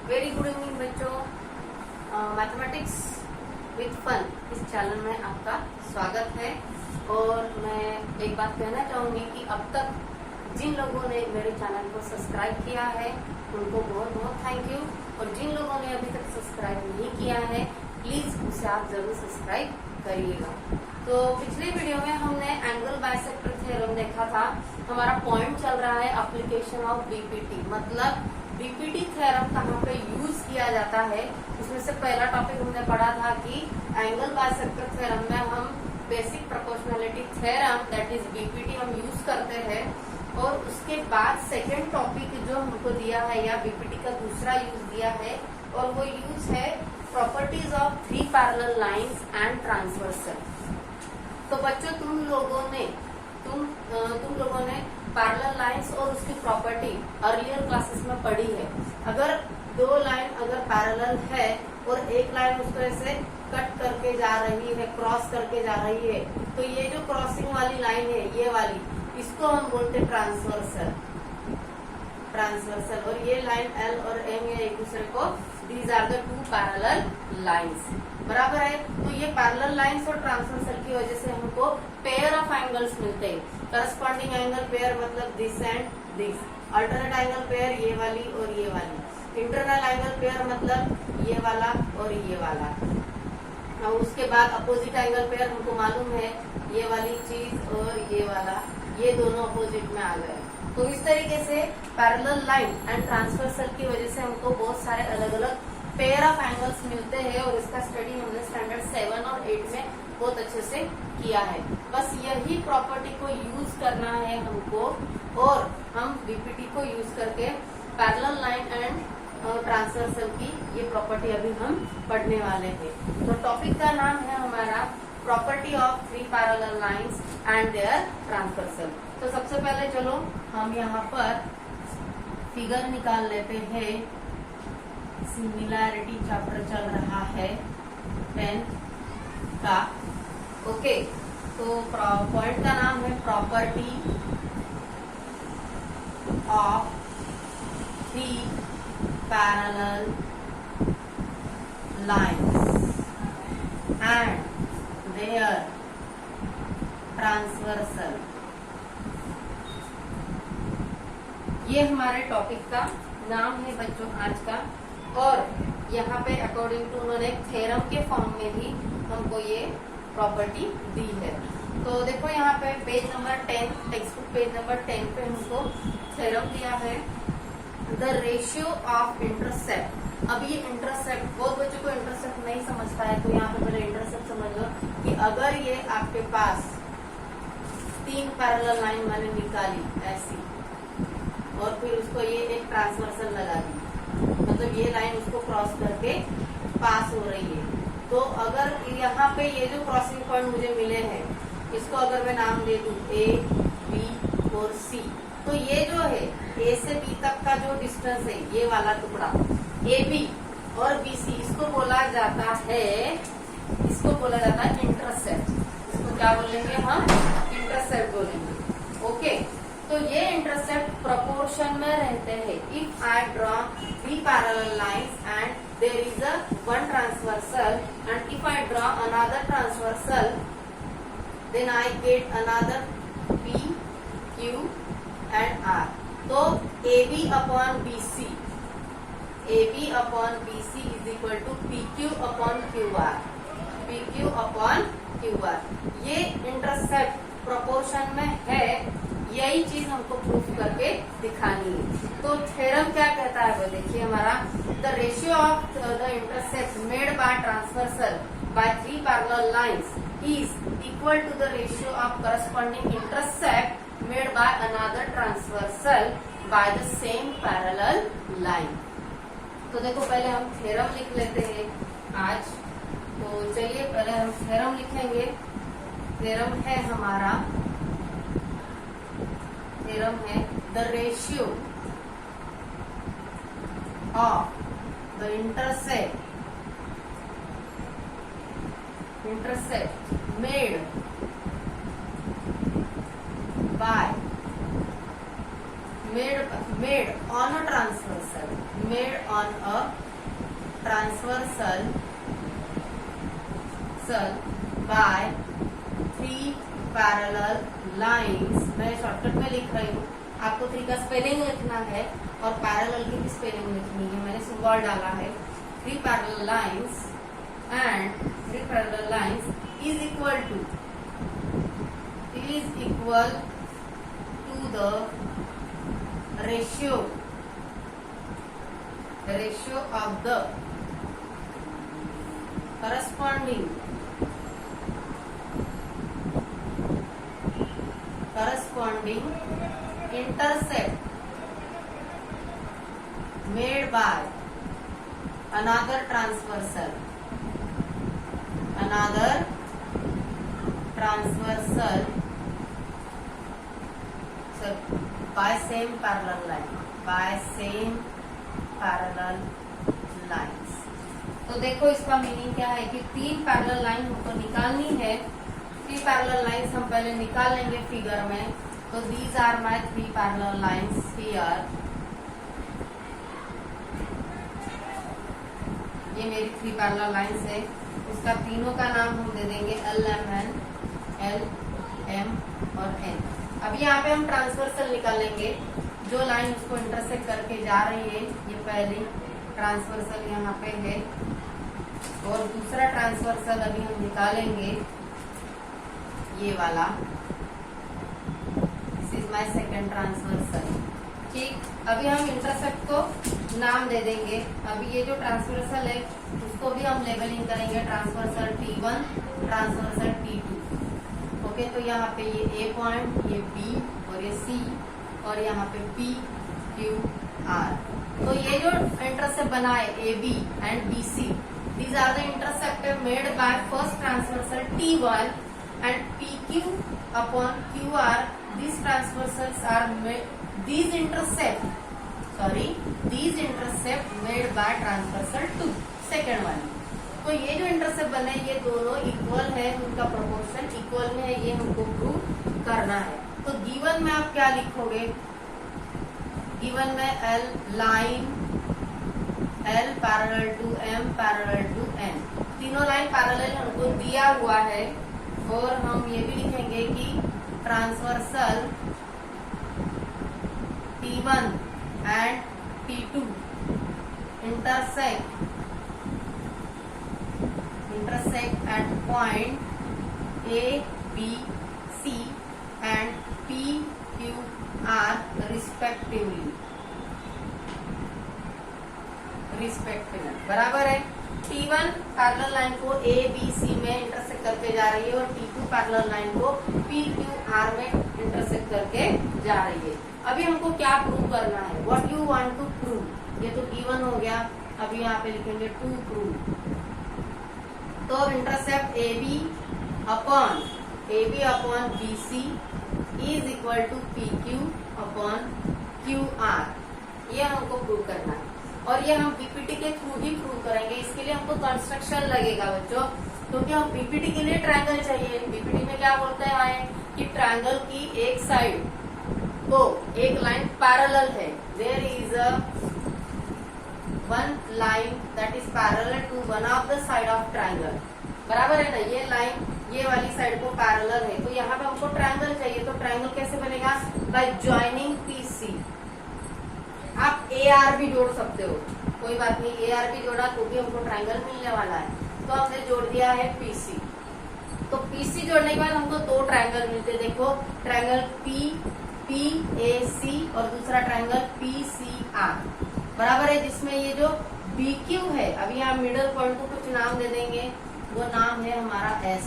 Very good evening बच्चों। Mathematics with fun इस channel में आपका स्वागत है। और मैं एक बात कहना चाहूंगी कि अब तक जिन लोगों ने मेरे चैनल को सब्सक्राइब किया है उनको बहुत बहुत थैंक यू, और जिन लोगों ने अभी तक सब्सक्राइब नहीं किया है प्लीज उसे आप जरूर सब्सक्राइब करिएगा। तो पिछले वीडियो में हमने एंगल बाइसेक्टर थ्योरम देखा था। हमारा पॉइंट चल रहा है एप्लीकेशन ऑफ बीपीटी, मतलब बीपीटी थ्योरम कहाँ पे यूज किया जाता है। उसमें से पहला टॉपिक हमने पढ़ा था कि एंगल बाइसेक्टर थ्योरम में हम basic proportionality theorem that is BPT हम यूज करते हैं। और उसके बाद सेकेंड टॉपिक जो हमको दिया है या बीपीटी का दूसरा यूज दिया है, और वो यूज है properties of three parallel lines and transversal. तो बच्चों तुम लोगों ने पैरेलल लाइंस और उसकी प्रॉपर्टी अर्लियर क्लासेस में पढ़ी है। अगर दो लाइन अगर पैरेलल है और एक लाइन उसको ऐसे कट करके जा रही है, क्रॉस करके जा रही है, तो ये जो क्रॉसिंग वाली लाइन है ये वाली, इसको हम बोलते ट्रांसवर्सल। और ये लाइन एल और एम ये एक दूसरे को, these are the two parallel lines, बराबर है। तो ये पैरेलल लाइंस और ट्रांसवर्सल की वजह से हमको पेयर ऑफ एंगल्स मिलते हैं। करस्पॉन्डिंग एंगल पेयर मतलब this and this, alternate angle pair ये वाली और ये वाली, इंटरनल एंगल पेयर मतलब ये वाला और ये वाला। और उसके बाद अपोजिट एंगल पेयर हमको मालूम है ये वाली चीज और ये वाला, ये दोनों अपोजिट में आ गए। तो इस तरीके से पैरेलल लाइन एंड ट्रांसवर्सल की वजह से हमको बहुत सारे अलग अलग पेयर ऑफ एंगल्स मिलते हैं, और इसका स्टडी हमने स्टैंडर्ड 7 और 8 में बहुत अच्छे से किया है। बस यही प्रॉपर्टी को यूज करना है हमको, और हम बीपीटी को यूज करके पैरेलल लाइन एंड ट्रांसवर्सल की ये प्रॉपर्टी अभी हम पढ़ने वाले हैं। तो टॉपिक का नाम है हमारा property of three parallel lines and their transversal. तो सबसे पहले चलो हम यहाँ पर फिगर निकाल लेते हैं। सिमिलैरिटी चैप्टर चल रहा है 10th का। ओके, तो पॉइंट का नाम है property of three parallel lines and their transversal. ये हमारे टॉपिक का नाम है बच्चों आज का। और यहाँ पे अकॉर्डिंग टू उन्होंने थ्योरम के फॉर्म में भी हमको ये प्रॉपर्टी दी है। तो देखो यहाँ पे page number 10, text book page number 10 पे हमको थ्योरम दिया है, द रेशियो ऑफ इंटरसेप्ट। अब ये इंटरसेप्ट, बहुत बच्चों को इंटरसेप्ट नहीं समझता है, तो यहाँ पे पहले इंटरसेप्ट समझ लो कि अगर ये आपके पास तीन पैरेलल लाइन मैंने निकाली ऐसी, और फिर उसको ये एक ट्रांसवर्सल लगा दी, मतलब ये लाइन उसको क्रॉस करके पास हो रही है। तो अगर यहाँ पे ये जो क्रॉसिंग पॉइंट मुझे मिले हैं, इसको अगर मैं नाम दे दूं ए, बी और सी, तो ये जो है ए से बी तक का जो डिस्टेंस है, ये वाला टुकड़ा ए बी और बी सी, इसको बोला जाता है इंटरसेप्ट। इसको क्या बोलेंगे हम? इंटरसेप्ट बोलेंगे। ओके, तो ये इंटरसेप्ट प्रोपोर्शन में रहते हैं। If I draw three parallel lines and there is a one transversal, and if I draw another transversal, then I get another P, Q and R. तो AB upon BC, AB upon BC is equal to PQ upon QR, PQ upon QR। ये intercept proportion में है, यही चीज हमको proof करके दिखानी है। तो थ्योरम क्या कहता है वो देखिए हमारा, the ratio of the intercept made by transversal by three parallel lines is equal to the ratio of corresponding intercept made by another transversal by the same parallel line. तो देखो पहले हम थ्योरम लिख लेते हैं आज। तो चलिए पहले हम थ्योरम लिखेंगे। थ्योरम है हमारा, थ्योरम है the ratio of the intercept made made on a transversal by 3 parallel lines। मैं शॉर्टकट में लिख रही हूँ, आपको 3 का स्पेलिंग लिखना है और पैरेलल की भी स्पेलिंग लिखनी है। मैंने सिंबल डाला है 3 parallel lines and 3 parallel lines is equal to the ratio of the corresponding intercept made by another transversal by same parallel lines। तो देखो इसका मीनिंग क्या है कि 3 पैरेलल लाइन हमको निकालनी है। 3 पैरेलल लाइंस हम पहले निकाल लेंगे फिगर में। तो these are my 3 parallel lines here. ये मेरी 3 पैरेलल लाइंस है। उसका तीनों का नाम हम दे देंगे L, M और N। अब यहाँ पे हम ट्रांसवर्सल निकालेंगे। जो लाइन उसको इंटरसेक्ट करके जा रही है, ये पहली ट्रांसवर्सल यहाँ पे है और दूसरा ट्रांसवर्सल अभी हम निकालेंगे ये वाला। This is my second transversal. ठीक, अभी हम इंटरसेक्ट को नाम दे देंगे। अभी ये जो ट्रांसवर्सल है उसको भी हम लेबलिंग करेंगे, transversal T1, transversal T2। Okay, तो यहाँ पे ये A पॉइंट, ये B और ये C और यहाँ पे P, Q, R। तो ये जो इंटरसेप्ट बना है AB and BC, these are the intercept made by first transversal T1 and PQ upon QR। These transversals are made, these intercept made by transversal 2, second one। तो ये जो intercept बने ये दोनों इक्वल है, उनका प्रोपोर्शन इक्वल में है, ये हमको प्रूव करना है। तो गिवन में आप क्या लिखोगे? गिवन में L line L parallel to M parallel to N, तीनों लाइन पैरेलल हमको दिया हुआ है। और हम ये भी लिखेंगे कि transversal T1 and T2 intersect at point A, B, C and P, Q, R respectively। बराबर है। T1 पैरेलल लाइन को A, B, C में इंटरसेक्ट करके जा रही है और T2 पैरेलल लाइन को P, Q, R में इंटरसेक्ट करके जा रही है। अभी हमको क्या प्रूव करना है? What you want to prove? ये तो T1 हो गया। अभी यहाँ पे लिखेंगे टू प्रूव। तो intercept AB upon BC is equal to PQ upon QR। ये हमको प्रूव करना है और ये हम बीपीटी के थ्रू ही प्रूव करेंगे। इसके लिए हमको कंस्ट्रक्शन लगेगा बच्चों, क्योंकि हम बीपीटी के लिए ट्रायंगल चाहिए। बीपीटी में क्या बोलते हैं कि ट्रायंगल की एक साइड को एक लाइन पैरेलल है। There is a one line that is parallel to one of the side of triangle. बराबर है ना? ये लाइन ये वाली साइड को पैरेलल है, तो यहाँ पे हमको ट्रायंगल चाहिए। तो ट्रायंगल कैसे बनेगा? Bye joining PC। आप AR भी जोड़ सकते हो, कोई बात नहीं। AR भी जोड़ा तो भी हमको ट्रायंगल मिलने वाला है। तो हमने जोड़ दिया है PC। तो PC जोड़ने के बाद हमको 2 ट्रायंगल मिलते। देखो, ट्रायंगल PAC और दूसरा ट्रायंगल PCR। बराबर है, जिसमें ये जो BQ है, अभी यहाँ मिडल पॉइंट को कुछ नाम दे देंगे, वो नाम है हमारा S।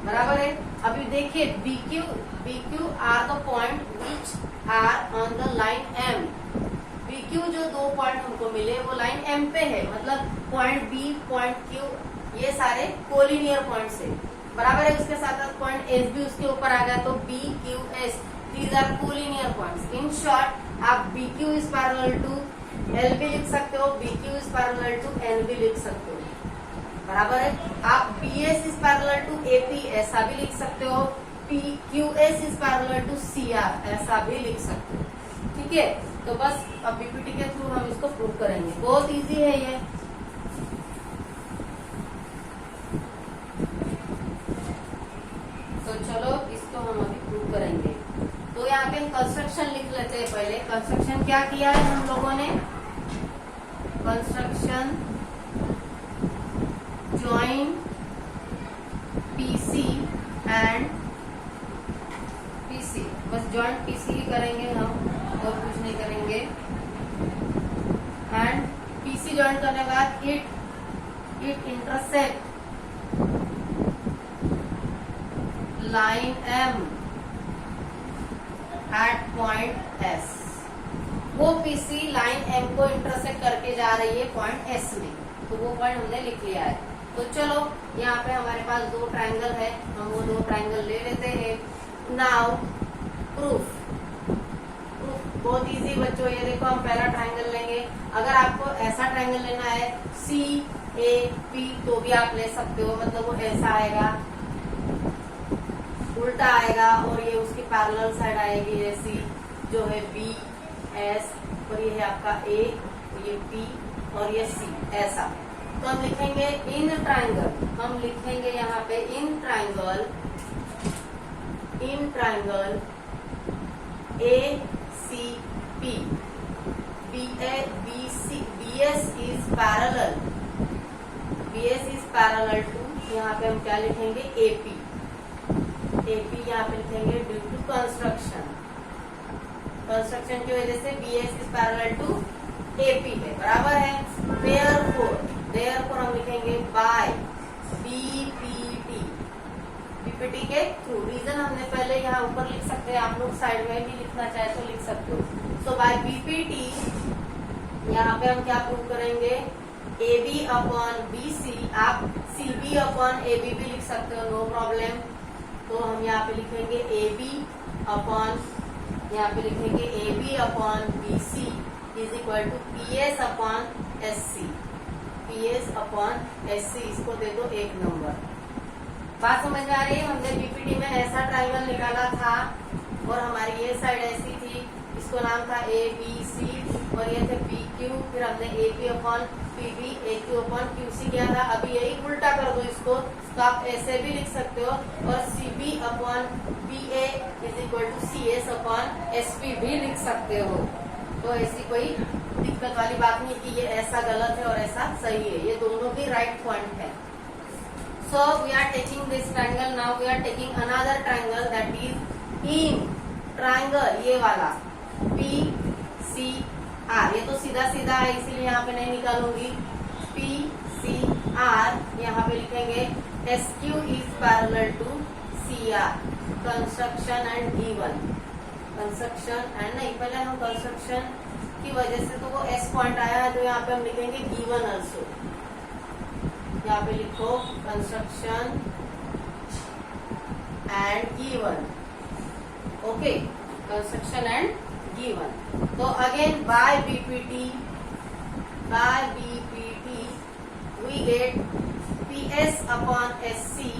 बराबर है। अभी देखिए BQ are the point which are on the line M। BQ जो 2 पॉइंट हमको मिले वो लाइन M पे है, मतलब पॉइंट B, पॉइंट Q, ये सारे कोलिनियर पॉइंट है। बराबर है। उसके साथ साथ पॉइंट S भी उसके ऊपर आ गया, तो BQS these are collinear points. In short, आप BQ is parallel to L भी लिख सकते हो, BQ is parallel to N भी लिख सकते हो। बराबर है। आप BS is parallel to AP ऐसा भी लिख सकते हो, PQS is parallel to CR ऐसा भी लिख सकते हो। ठीक है, तो बस अब बीपीटी के थ्रू हम इसको प्रूव करेंगे, बहुत इजी है ये। तो चलो इसको हम अभी प्रूव करेंगे। तो यहाँ पे कंस्ट्रक्शन लिख लेते हैं। पहले कंस्ट्रक्शन क्या किया है हम लोगों ने, construction join PC and PC, बस ज्वाइंट पीसी ही करेंगे हम, और कुछ नहीं करेंगे। एंड पीसी ज्वाइन करने के बाद it intersect line M at point S. वो पीसी लाइन एम को इंटरसेक्ट करके जा रही है पॉइंट एस में, तो वो पॉइंट हमने लिख लिया है। तो चलो यहाँ पे हमारे पास दो ट्रायंगल है, हम वो दो ट्रायंगल ले लेते हैं। नाउ प्रूफ बहुत इजी बच्चों, ये देखो हम पहला ट्रायंगल लेंगे। अगर आपको ऐसा ट्रायंगल लेना है सी ए पी तो भी आप ले सकते हो, मतलब वो ऐसा आएगा, उल्टा आएगा, और ये उसकी पैरेलल साइड आएगी ऐसी, जो है बी एस, और ये है आपका ए, ये पी और ये सी, ऐसा। तो हम लिखेंगे इन ट्रायंगल, हम लिखेंगे यहाँ पे in triangle A C P, B S is parallel to, यहाँ पे हम क्या लिखेंगे ए पी यहाँ पे लिखेंगे ड्यू टू कंस्ट्रक्शन की वजह से B S is parallel to A P है, बराबर है। देयरफॉर हम लिखेंगे बाय बीपीटी के थ्रू। रीजन हमने पहले यहाँ ऊपर लिख सकते हैं, आप लोग साइड में भी लिखना चाहे तो लिख सकते हो। सो बाय बीपीटी यहाँ पे हम क्या प्रूव करेंगे, A B upon B C, आप C B upon A B भी लिख सकते हो, नो प्रॉब्लम। तो हम यहाँ पे लिखेंगे ए बी अपॉन, यहाँ पे लिखेंगे A B upon B C is equal to P S upon S C, इसको दे दो 1 नंबर। बात समझ में आ रही है? हमने बीपीटी में ऐसा ट्रायंगल निकाला था और हमारी ये साइड ऐसी थी, इसको नाम था ए बी सी, और ये थे पी क्यू, फिर हमने A P upon P B, A Q upon Q C किया था। अभी यही उल्टा कर दो इसको, तो आप ऐसे भी लिख सकते हो, और C B upon B A is equal to C S upon S P भी लिख सकते हो। तो ऐसी कोई दिक्कत वाली बात नहीं कि ये ऐसा गलत है और ऐसा सही है, ये दोनों भी राइट पॉइंट है। So we are taking this triangle, now we are taking another triangle that is in triangle, ये वाला पी सी आर। ये तो सीधा सीधा है इसलिए यहाँ पे नहीं निकालूंगी। पी सी आर यहाँ पे लिखेंगे S Q is parallel to C R, construction and given, construction and नहीं, पहले हम कंस्ट्रक्शन की वजह से तो वो एस पॉइंट आया है, तो यहाँ पे हम लिखेंगे गिवन ऑल्सो। यहाँ पे लिखो construction and given, okay, construction and given. तो again by BPT we get P S upon S C,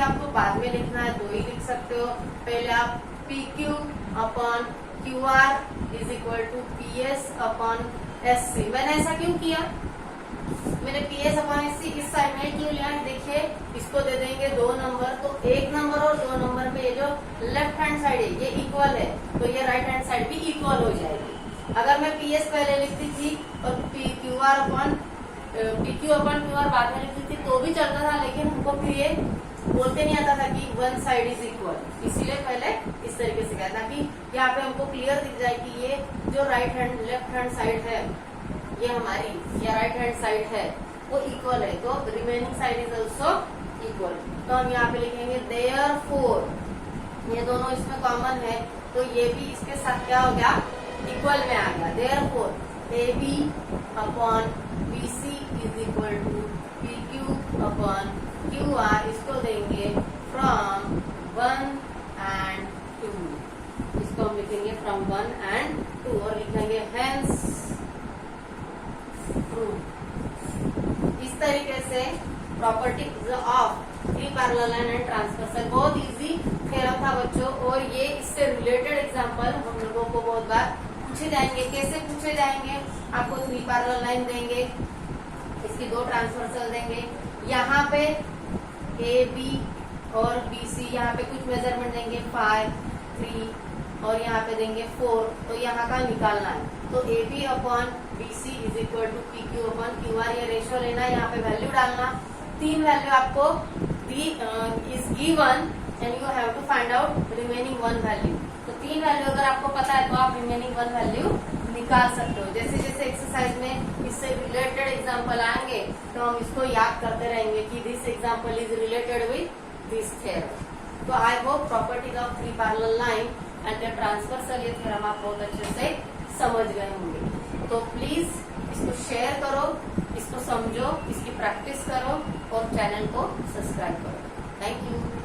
आपको बाद में लिखना है तो ही लिख सकते हो। पहले आप P Q upon Q R is equal to P S upon S C. मैंने ऐसा क्यों किया, मैंने P S upon S C इस साइड में क्यों लिया है, देखिए इसको दे देंगे 2 नंबर, तो 1 नंबर और 2 नंबर में ये जो लेफ्ट हैंड साइड है ये इक्वल है, तो ये राइट हैंड साइड भी इक्वल हो जाएगी। अगर मैं पी एस पहले लिखती थी और पी क्यू आर अपॉन बाद में लिखती थी तो भी चलता था, लेकिन हमको फिर ये बोलते नहीं आता था कि वन साइड इज इक्वल, इसीलिए पहले इस तरीके से कहता कि यहाँ पे हमको क्लियर दिख जाए कि ये जो लेफ्ट हैंड साइड है ये हमारी या राइट हैंड साइड है वो इक्वल है, तो remaining side is also equal. तो हम यहाँ पे लिखेंगे देयरफॉर, ये दोनों इसमें कॉमन है तो ये भी इसके साथ क्या हो गया, इक्वल में आ गया। Therefore A B upon B C is equal to P Q upon Q R, इसको देंगे फ्रॉम 1 and 2, इसको हम लिखेंगे फ्रॉम 1 and 2 और लिखेंगे हेंस प्रूव। इस तरीके से property of three parallel line and transversal, बहुत इजी थ्योरम था बच्चों, और ये इससे रिलेटेड एग्जांपल हम लोगों को बहुत बार पूछे जाएंगे। कैसे पूछे जाएंगे? आपको 3 पैरेलल लाइन देंगे, इसकी 2 ट्रांसवर्सल देंगे, यहाँ पे ए बी और बी सी, यहाँ पे कुछ मेजरमेंट देंगे 5, 3 और यहाँ पे देंगे 4, तो यहाँ का निकालना है। तो A B upon B C is equal to P Q upon Q R, ये रेशियो लेना, यहाँ पे वैल्यू डालना। 3 वैल्यू आपको is given and you have to find out remaining 1 value. तो 3 वैल्यू अगर आपको पता है तो आप रिमेनिंग 1 वैल्यू निकाल सकते हो। जैसे जैसे एक्सरसाइज में इससे रिलेटेड एग्जांपल आएंगे तो हम इसको याद करते रहेंगे कि this example is related with this theorem. तो I hope properties of 3 parallel line and the transversal ये थ्योरम आप बहुत अच्छे से समझ गए होंगे। तो प्लीज इसको शेयर करो, इसको समझो, इसकी प्रैक्टिस करो और चैनल को सब्सक्राइब करो। Thank you.